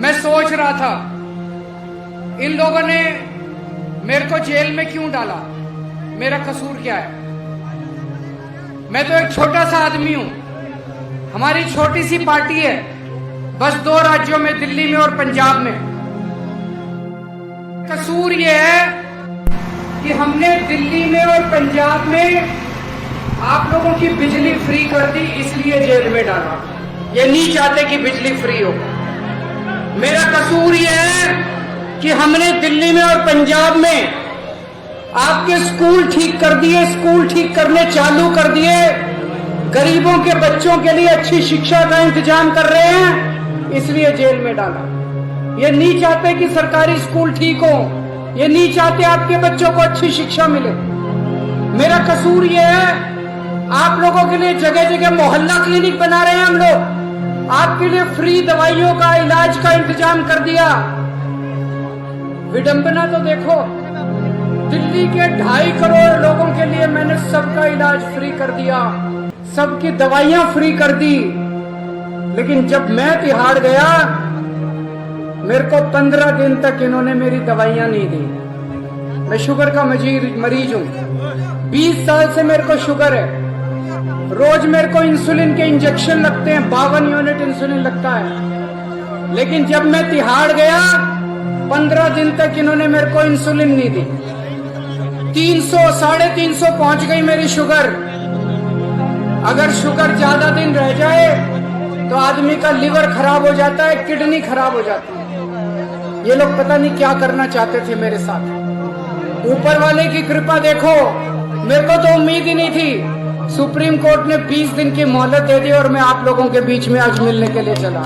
मैं सोच रहा था इन लोगों ने मेरे को जेल में क्यों डाला, मेरा कसूर क्या है। मैं तो एक छोटा सा आदमी हूं, हमारी छोटी सी पार्टी है, बस 2 राज्यों में, दिल्ली में और पंजाब में। कसूर यह है कि हमने दिल्ली में और पंजाब में आप लोगों की बिजली फ्री कर दी, इसलिए जेल में डाला। ये नहीं चाहते कि बिजली फ्री हो। मेरा कसूर यह है कि हमने दिल्ली में और पंजाब में आपके स्कूल ठीक कर दिए, स्कूल ठीक करने चालू कर दिए, गरीबों के बच्चों के लिए अच्छी शिक्षा का इंतजाम कर रहे हैं, इसलिए जेल में डाला। ये नहीं चाहते कि सरकारी स्कूल ठीक हो, ये नहीं चाहते आपके बच्चों को अच्छी शिक्षा मिले। मेरा कसूर ये है, आप लोगों के लिए जगह जगह मोहल्ला क्लिनिक बना रहे हैं हम लोग, आपके लिए फ्री दवाइयों का, इलाज का इंतजाम कर दिया। विडंबना तो देखो, दिल्ली के 2.5 करोड़ लोगों के लिए मैंने सबका इलाज फ्री कर दिया, सबकी दवाइयां फ्री कर दी। लेकिन जब मैं तिहाड़ गया, मेरे को 15 दिन तक इन्होंने मेरी दवाइयां नहीं दी। मैं शुगर का मरीज हूं, 20 साल से मेरे को शुगर है। रोज मेरे को इंसुलिन के इंजेक्शन लगते हैं, 52 यूनिट इंसुलिन लगता है। लेकिन जब मैं तिहाड़ गया, 15 दिन तक इन्होंने मेरे को इंसुलिन नहीं दी। 300, 350 पहुंच गई मेरी शुगर। अगर शुगर ज्यादा दिन रह जाए तो आदमी का लिवर खराब हो जाता है, किडनी खराब हो जाती है। ये लोग पता नहीं क्या करना चाहते थे मेरे साथ। ऊपर वाले की कृपा देखो, मेरे को तो उम्मीद ही नहीं थी। सुप्रीम कोर्ट ने 20 दिन की मोहलत दे दी और मैं आप लोगों के बीच में आज मिलने के लिए चला।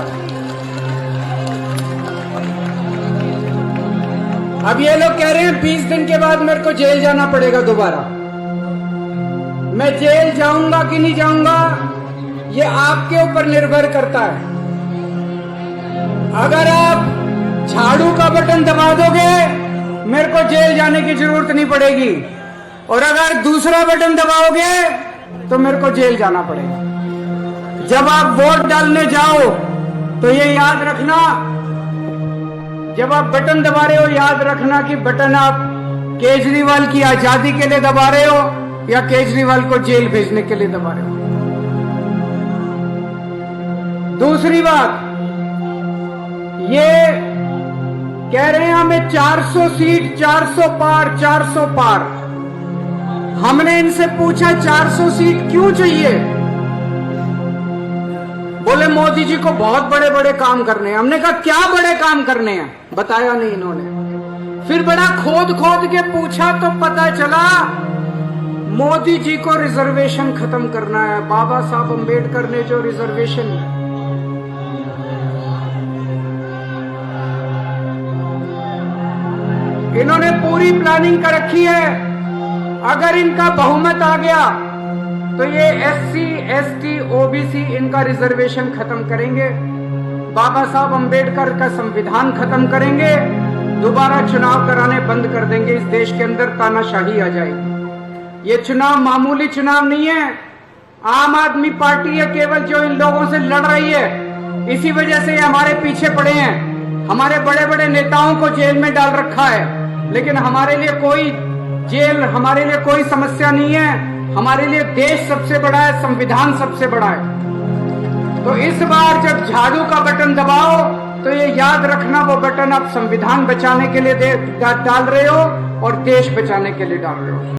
अब ये लोग कह रहे हैं 20 दिन के बाद मेरे को जेल जाना पड़ेगा दोबारा। मैं जेल जाऊंगा कि नहीं जाऊंगा, ये आपके ऊपर निर्भर करता है। अगर आप झाड़ू का बटन दबा दोगे, मेरे को जेल जाने की जरूरत नहीं पड़ेगी, और अगर दूसरा बटन दबाओगे तो मेरे को जेल जाना पड़ेगा। जब आप वोट डालने जाओ तो ये याद रखना, जब आप बटन दबा रहे हो, याद रखना कि बटन आप केजरीवाल की आजादी के लिए दबा रहे हो या केजरीवाल को जेल भेजने के लिए दबा रहे हो। दूसरी बात, ये कह रहे हैं हमें 400 सीट, 400 पार, 400 पार। हमने इनसे पूछा 400 सीट क्यों चाहिए? बोले मोदी जी को बहुत बड़े बड़े काम करने हैं। हमने कहा क्या बड़े काम करने हैं, बताया नहीं इन्होंने। फिर बड़ा खोद खोद के पूछा तो पता चला मोदी जी को रिजर्वेशन खत्म करना है। बाबा साहब अंबेडकर ने जो रिजर्वेशन, इन्होंने पूरी प्लानिंग कर रखी है। अगर इनका बहुमत आ गया तो ये SC, ST, OBC इनका रिजर्वेशन खत्म करेंगे, बाबा साहब अंबेडकर का संविधान खत्म करेंगे, दोबारा चुनाव कराने बंद कर देंगे। इस देश के अंदर तानाशाही आ जाएगी। ये चुनाव मामूली चुनाव नहीं है, आम आदमी पार्टी है केवल जो इन लोगों से लड़ रही है। इसी वजह से ये हमारे पीछे पड़े हैं। हमारे बड़े बड़े नेताओं को जेल में डाल रखा है, लेकिन हमारे लिए कोई जेल, हमारे लिए कोई समस्या नहीं है। हमारे लिए देश सबसे बड़ा है, संविधान सबसे बड़ा है। तो इस बार जब झाड़ू का बटन दबाओ तो ये याद रखना, वो बटन आप संविधान बचाने के लिए डाल रहे हो और देश बचाने के लिए डाल रहे हो।